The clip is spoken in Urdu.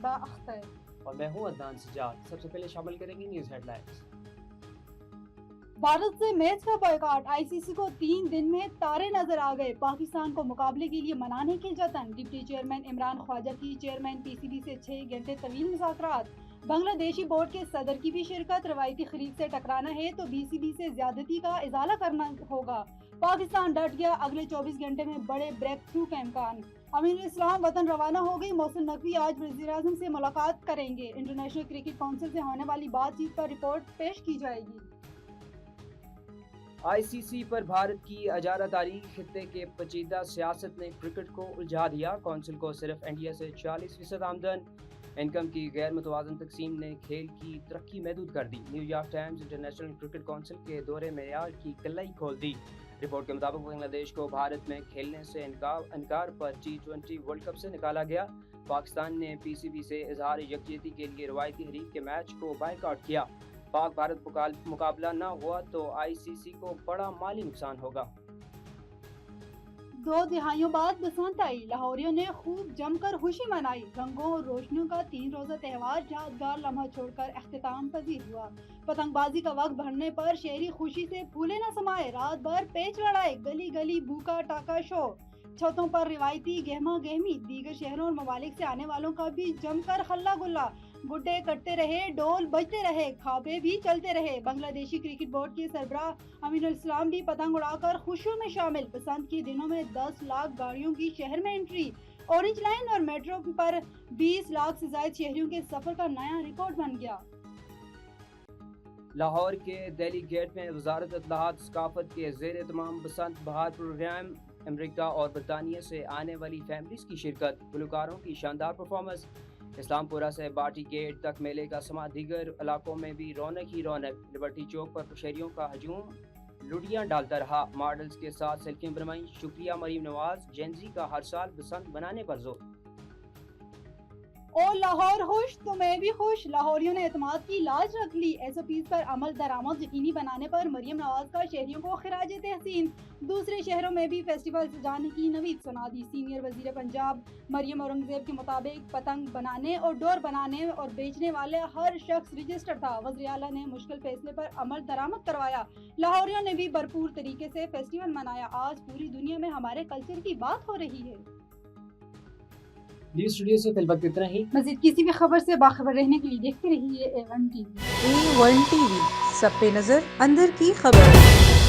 مصباح اختر اور میں ہوں عدنان سجاد۔ سب سے پہلے شامل کریں گے نیوز ہیڈ لائنز۔ بھارت سے میچ کا بائیکاٹ، آئی سی سی کو 3 دن میں تارے نظر آ گئے، پاکستان کو مقابلے کے لیے منانے کے جتن، ڈپٹی چیئرمین عمران خواجہ کی چیئرمین پی سی بی سے 6 گھنٹے طویل مذاکرات، بنگلہ دیشی بورڈ کے صدر کی بھی شرکت، روایتی خرید سے ٹکرانا ہے تو بی سی بی سے زیادتی کا ازالہ کرنا ہوگا، پاکستان ڈٹ گیا، اگلے 24 گھنٹے میں بڑے بریک تھرو کا امکان، امین الاسلام وطن روانہ ہو گئی، محسن نقوی آج وزیر اعظم سے ملاقات کریں گے، انٹرنیشنل کرکٹ کونسل سے ہونے والی بات چیت پر رپورٹ پیش کی جائے گی۔ آئی سی سی پر بھارت کی اجارہ داری، خطے کے پیچیدہ سیاست نے کرکٹ کو الجھا دیا، کونسل کو صرف انڈیا سے 40% آمدن، انکم کی غیر متوازن تقسیم نے کھیل کی ترقی محدود کر دی، New York Times International Cricket Council کے دورے معیار کی کلائی کھول دی، رپورٹ کے مطابق بنگلہ دیش کو بھارت میں کھیلنے سے انکار پر T20 ورلڈ کپ سے نکالا گیا، پاکستان نے پی سی بی سے اظہار یکجہتی کے لیے روایتی حریف کے میچ کو بائیکاٹ کیا، پاک بھارت مقابلہ نہ ہوا تو آئی سی سی کو بڑا مالی نقصان ہوگا۔ 2 دہائیوں بعد بسنت آئی، لاہوریوں نے خوب جم کر خوشی منائی، رنگوں اور روشنیوں کا 3 روزہ تہوار یادگار لمحہ چھوڑ کر اختتام پذیر ہوا، پتنگ بازی کا وقت بڑھنے پر شہری خوشی سے پھولے نہ سمائے، رات بھر پیچ لڑائے، گلی گلی بھوکا ٹاکا شو، چھتوں پر روایتی گہما گہمی، دیگر شہروں اور ممالک سے آنے والوں کا بھی جم کر ہلا گلا، گڈے کٹتے رہے، ڈول بجتے رہے، کھابے بھی چلتے رہے، بنگلہ دیشی کرکٹ بورڈ کے سربراہ امین الاسلام بھی پتنگ اڑا کر خوشیوں میں شامل، بسنت کے دنوں میں 10 لاکھ گاڑیوں کی شہر میں انٹری، اورنج لائن اور میٹرو پر 20 لاکھ سے زائد شہریوں کے سفر کا نیا ریکارڈ بن گیا۔ لاہور کے دہلی گیٹ میں وزارت اطلاعات ثقافت کے زیر اہتمام بسنت بہار پروگرام، امریکہ اور برطانیہ سے آنے والی فیملیز کی شرکت، گلوکاروں کی شاندار پرفارمنس، اسلام پورہ سے باٹی گیٹ تک میلے کا سما، دیگر علاقوں میں بھی رونق ہی رونق، لبرٹی چوک پر شہریوں کا ہجوم لڈیاں ڈالتا رہا، ماڈلز کے ساتھ سیلفیاں بنوائیں، شکریہ مریم نواز، جینزی کا ہر سال بسنت منانے پر زور۔ اور لاہور خوش تو میں بھی خوش، لاہوریوں نے اعتماد کی لاج رکھ لی، ایس او پیز پر عمل درآمد یقینی بنانے پر مریم نواز کا شہریوں کو خراج تحسین، دوسرے شہروں میں بھی فیسٹیول سجانے کی نوید سنا دی، سینئر وزیر پنجاب مریم اورنگزیب کے مطابق پتنگ بنانے اور ڈور بنانے اور بیچنے والے ہر شخص رجسٹر تھا، وزیر اعلیٰ نے مشکل فیصلے پر عمل درآمد کروایا، لاہوریوں نے بھی بھرپور طریقے سے فیسٹیول منایا، آج پوری دنیا میں ہمارے کلچر کی بات ہو رہی ہے۔ نیوز اسٹوڈیو سے فی الوقت اتنا ہی، مزید کسی بھی خبر سے باخبر رہنے کے لیے دیکھتے رہیے A1 TV۔ A1 TV، سب پہ نظر، اندر کی خبر۔